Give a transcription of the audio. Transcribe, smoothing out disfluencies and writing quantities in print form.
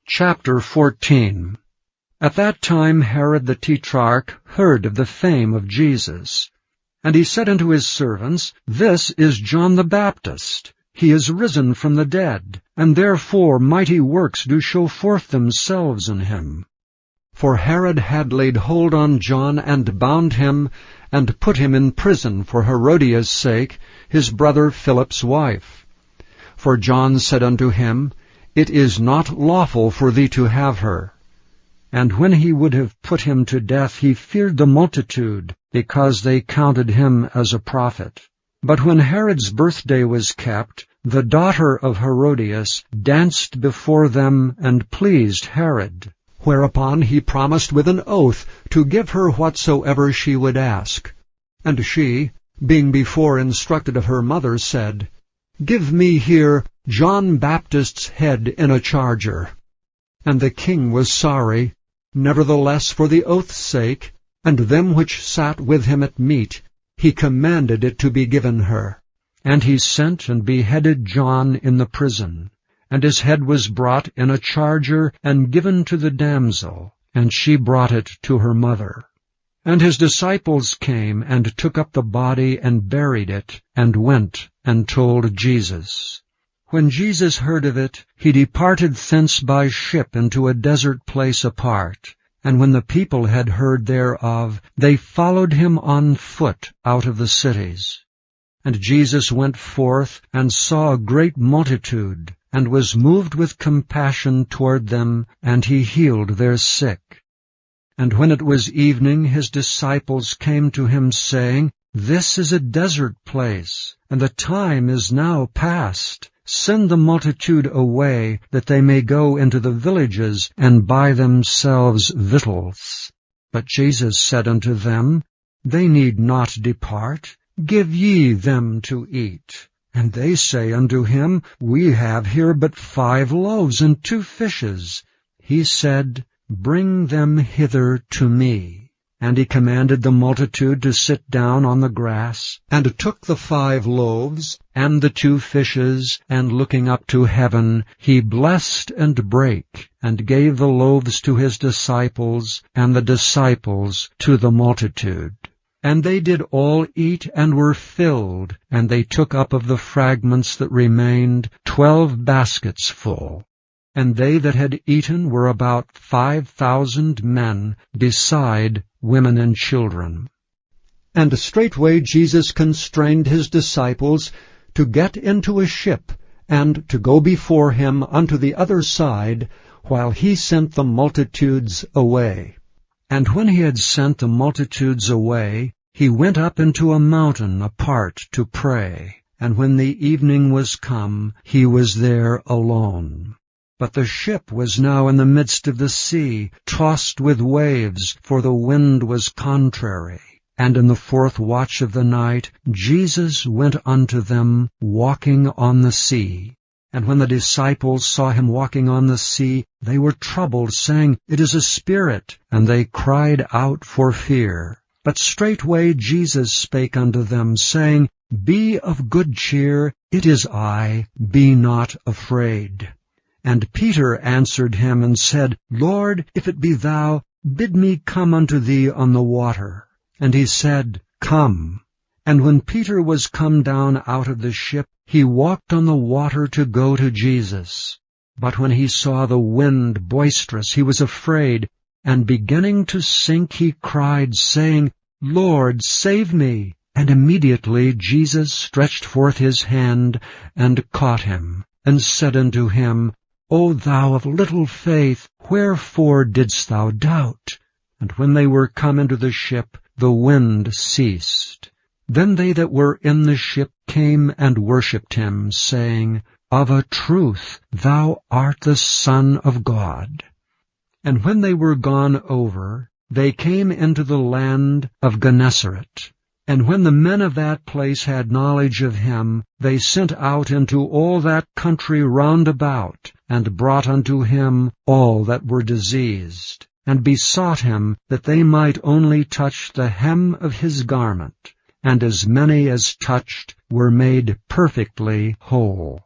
Chapter 14. At that time Herod the Tetrarch heard of the fame of Jesus. And he said unto his servants, This is John the Baptist. He is risen from the dead, and therefore mighty works do show forth themselves in him. For Herod had laid hold on John, and bound him, and put him in prison for Herodias' sake, his brother Philip's wife. For John said unto him, It is not lawful for thee to have her. And when he would have put him to death, he feared the multitude, because they counted him as a prophet. But when Herod's birthday was kept, the daughter of Herodias danced before them and pleased Herod. Whereupon he promised with an oath to give her whatsoever she would ask. And she, being before instructed of her mother, said, Give me here John Baptist's head in a charger. And the king was sorry. Nevertheless, for the oath's sake, and them which sat with him at meat, he commanded it to be given her. And he sent and beheaded John in the prison. And his head was brought in a charger and given to the damsel, and she brought it to her mother. And his disciples came and took up the body and buried it, and went and told Jesus. When Jesus heard of it, he departed thence by ship into a desert place apart. And when the people had heard thereof, they followed him on foot out of the cities. And Jesus went forth and saw a great multitude, and was moved with compassion toward them, and he healed their sick. And when it was evening, his disciples came to him, saying, This is a desert place, and the time is now past. Send the multitude away, that they may go into the villages, and buy themselves victuals. But Jesus said unto them, They need not depart. Give ye them to eat. And they say unto him, We have here but 5 loaves and 2 fishes. He said, Bring them hither to me. And he commanded the multitude to sit down on the grass, and took the 5 loaves and the 2 fishes, and looking up to heaven, he blessed and brake, and gave the loaves to his disciples, and the disciples to the multitude. And they did all eat and were filled, and they took up of the fragments that remained 12 baskets full. And they that had eaten were about 5,000 men, beside women and children. And straightway Jesus constrained his disciples to get into a ship, and to go before him unto the other side, while he sent the multitudes away. And when he had sent the multitudes away, he went up into a mountain apart to pray. And when the evening was come, he was there alone. But the ship was now in the midst of the sea, tossed with waves, for the wind was contrary. And in the 4th watch of the night, Jesus went unto them, walking on the sea. And when the disciples saw him walking on the sea, they were troubled, saying, It is a spirit. And they cried out for fear. But straightway Jesus spake unto them, saying, Be of good cheer, it is I, be not afraid. And Peter answered him and said, Lord, if it be thou, bid me come unto thee on the water. And he said, Come. And when Peter was come down out of the ship, he walked on the water to go to Jesus. But when he saw the wind boisterous, he was afraid, and beginning to sink, he cried, saying, Lord, save me. And immediately Jesus stretched forth his hand, and caught him, and said unto him, O thou of little faith, wherefore didst thou doubt? And when they were come into the ship, the wind ceased. Then they that were in the ship came and worshipped him, saying, Of a truth thou art the Son of God. And when they were gone over, they came into the land of Gennesaret. And when the men of that place had knowledge of him, they sent out into all that country round about, and brought unto him all that were diseased, and besought him that they might only touch the hem of his garment. And as many as touched were made perfectly whole.